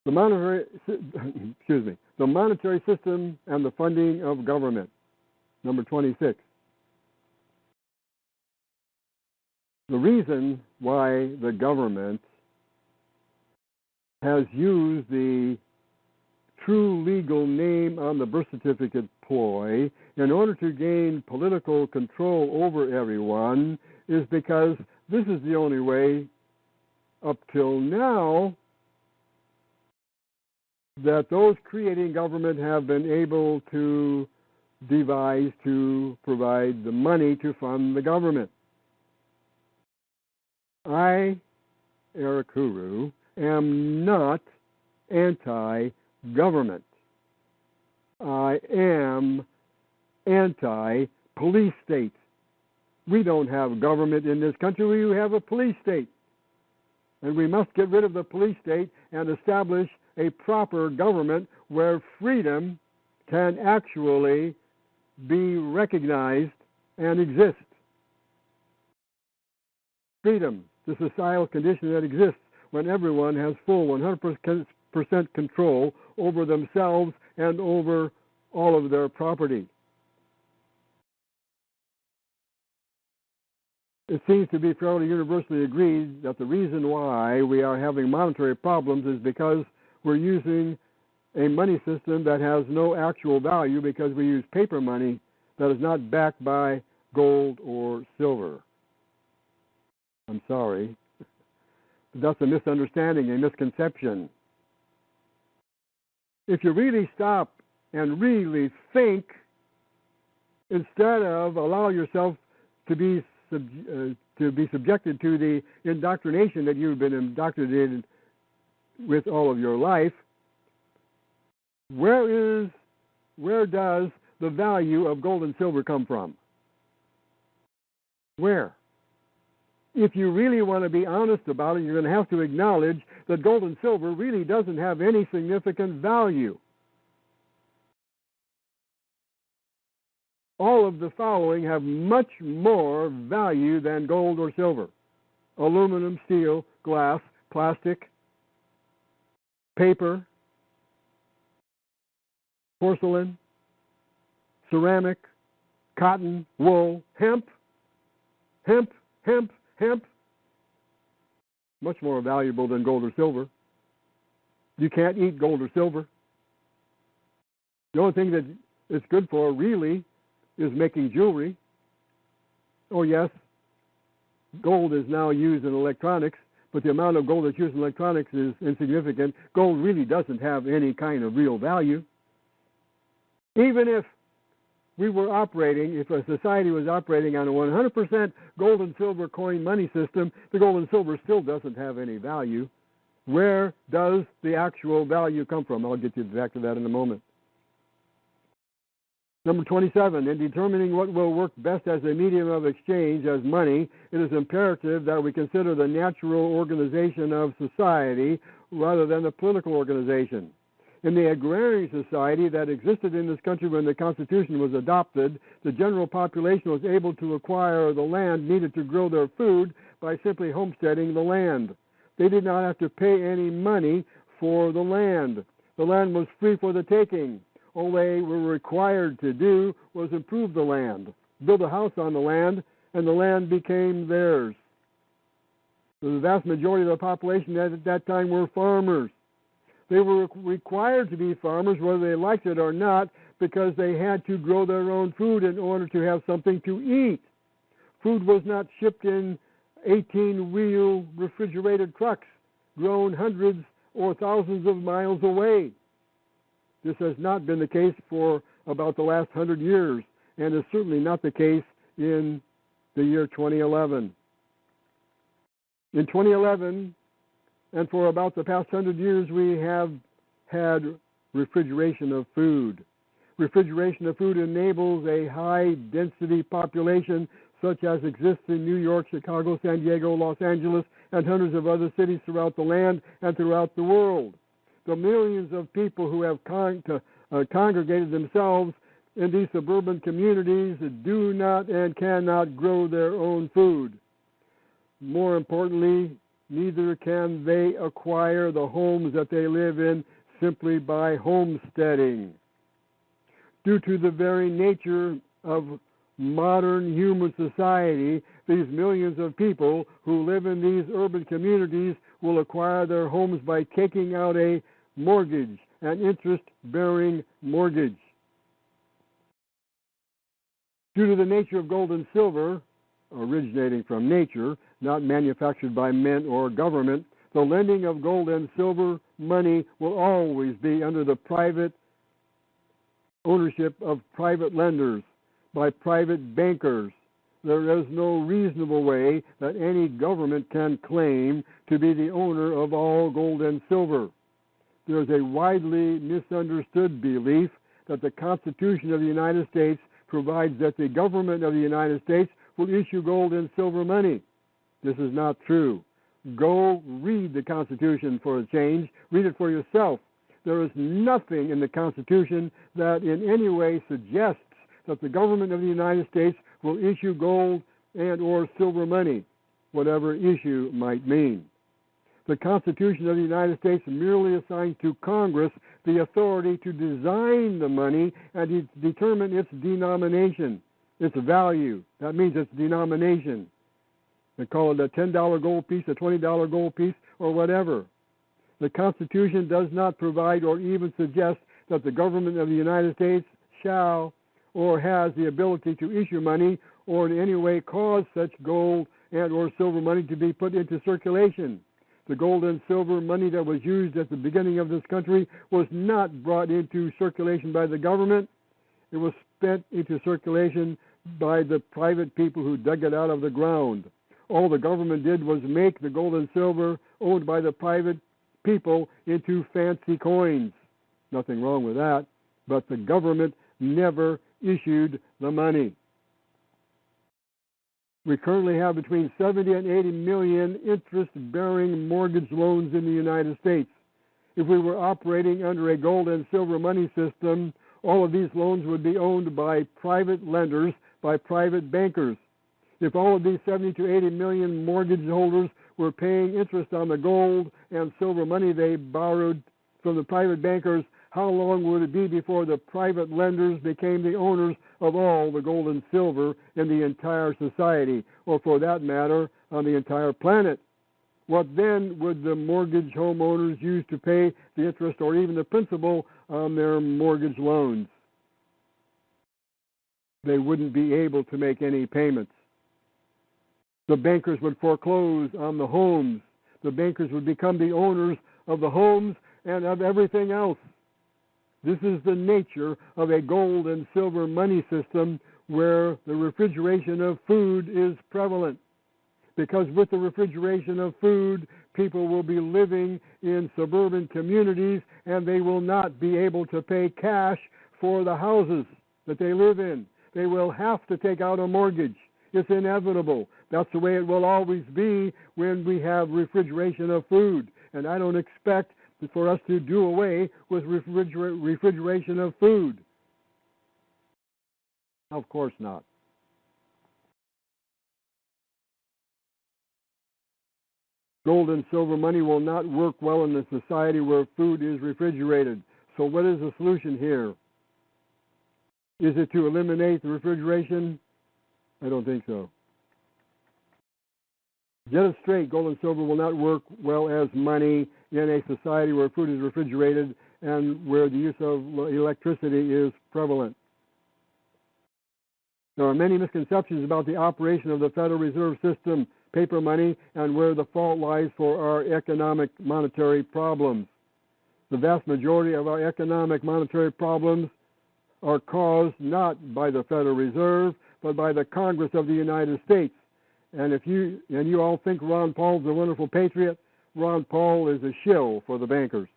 The monetary, the monetary system and the funding of government. Number 26. The reason why the government has used the true legal name on the birth certificate ploy in order to gain political control over everyone is because this is the only way up till now that those creating government have been able to devise to provide the money to fund the government. I, Eric Whoru, am not anti-government. I am anti-police state. We don't have government in this country. We have a police state. And we must get rid of the police state and establish a proper government where freedom can actually be recognized and exist. Freedom, the societal condition that exists when everyone has full 100% control over themselves and over all of their property. It seems to be fairly universally agreed that the reason why we are having monetary problems is because we're using a money system that has no actual value because we use paper money that is not backed by gold or silver. I'm sorry. That's a misunderstanding, a misconception. If you really stop and really think, instead of allow yourself to be subjected to the indoctrination that you've been indoctrinated with all of your life, where does the value of gold and silver come from? Where? If you really want to be honest about it, you're going to have to acknowledge that gold and silver really doesn't have any significant value. All of the following have much more value than gold or silver. Aluminum, steel, glass, plastic, paper, porcelain, ceramic, cotton, wool, hemp, much more valuable than gold or silver. You can't eat gold or silver. The only thing that it's good for really is making jewelry. Oh yes, gold is now used in electronics, but the amount of gold that's used in electronics is insignificant. Gold really doesn't have any kind of real value. Even if we were operating, if a society was operating on a 100% gold and silver coin money system, the gold and silver still doesn't have any value. Where does the actual value come from? I'll get you back to that in a moment. Number 27, in determining what will work best as a medium of exchange as money, it is imperative that we consider the natural organization of society rather than the political organization. In the agrarian society that existed in this country when the Constitution was adopted, the general population was able to acquire the land needed to grow their food by simply homesteading the land. They did not have to pay any money for the land. The land was free for the taking. All they were required to do was improve the land, build a house on the land, and the land became theirs. The vast majority of the population at that time were farmers. They were required to be farmers whether they liked it or not because they had to grow their own food in order to have something to eat. Food was not shipped in 18-wheel refrigerated trucks grown hundreds or thousands of miles away. This has not been the case for about the last 100 years and is certainly not the case in the year 2011. In 2011, and for about the past 100 years, we have had refrigeration of food. Refrigeration of food enables a high-density population such as exists in New York, Chicago, San Diego, Los Angeles, and hundreds of other cities throughout the land and throughout the world. The millions of people who have congregated themselves in these suburban communities do not and cannot grow their own food. More importantly, neither can they acquire the homes that they live in simply by homesteading. Due to the very nature of modern human society, these millions of people who live in these urban communities will acquire their homes by taking out a mortgage, an interest-bearing mortgage. Due to the nature of gold and silver, originating from nature, not manufactured by men or government, the lending of gold and silver money will always be under the private ownership of private lenders, by private bankers. There is no reasonable way that any government can claim to be the owner of all gold and silver. There is a widely misunderstood belief that the Constitution of the United States provides that the government of the United States will issue gold and silver money. This is not true. Go read the Constitution for a change. Read it for yourself. There is nothing in the Constitution that in any way suggests that the government of the United States will issue gold and or silver money, whatever issue might mean. The Constitution of the United States merely assigns to Congress the authority to design the money and to determine its denomination, its value. That means its denomination. They call it a $10 gold piece, a $20 gold piece, or whatever. The Constitution does not provide or even suggest that the government of the United States shall or has the ability to issue money or in any way cause such gold and or silver money to be put into circulation. The gold and silver money that was used at the beginning of this country was not brought into circulation by the government. It was spent into circulation by the private people who dug it out of the ground. All the government did was make the gold and silver owned by the private people into fancy coins. Nothing wrong with that, but the government never issued the money. We currently have between 70 and 80 million interest-bearing mortgage loans in the United States. If we were operating under a gold and silver money system, all of these loans would be owned by private lenders, by private bankers. If all of these 70 to 80 million mortgage holders were paying interest on the gold and silver money they borrowed from the private bankers, how long would it be before the private lenders became the owners of all the gold and silver in the entire society, or for that matter, on the entire planet? What then would the mortgage homeowners use to pay the interest or even the principal on their mortgage loans? They wouldn't be able to make any payments. The bankers would foreclose on the homes. The bankers would become the owners of the homes and of everything else. This is the nature of a gold and silver money system where the refrigeration of food is prevalent. Because with the refrigeration of food, people will be living in suburban communities and they will not be able to pay cash for the houses that they live in. They will have to take out a mortgage. It's inevitable. That's the way it will always be when we have refrigeration of food. And I don't expect for us to do away with refrigeration of food. Of course not. Gold and silver money will not work well in a society where food is refrigerated. So what is the solution here? Is it to eliminate the refrigeration? I don't think so. Get it straight, gold and silver will not work well as money in a society where food is refrigerated and where the use of electricity is prevalent. There are many misconceptions about the operation of the Federal Reserve System, paper money, and where the fault lies for our economic monetary problems. The vast majority of our economic monetary problems are caused not by the Federal Reserve, but by the Congress of the United States. And you all think Ron Paul's a wonderful patriot, Ron Paul is a shill for the bankers.